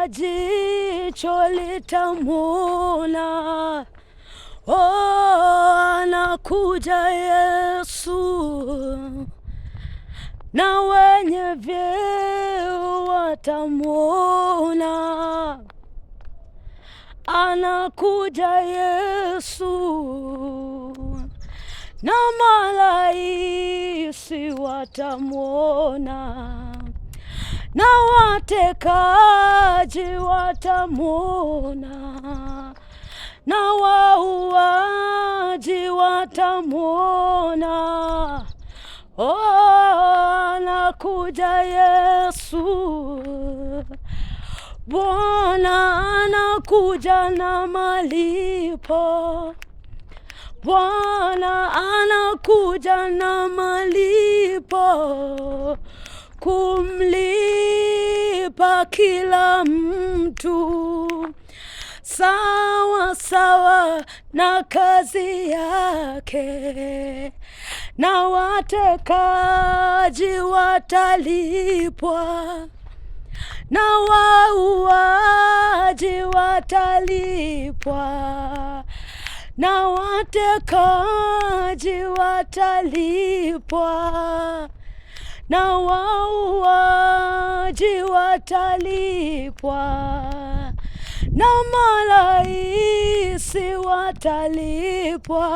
jicho litamwona. Anakuja Yesu, na wenye vyeo watamwona. Anakuja Yesu, na malaika watamwona, na watekaji watamwona, na wauaji watamwona. Anakuja Yesu, Bwana anakuja na malipo. Bwana anakuja na malipo, kumlipa kila mtu sawa sawa na kazi yake, na watekaji watalipwa, na wauaji watalipwa, na watekaji watalipwa, na wauaji watalipwa, na malaika watalipwa.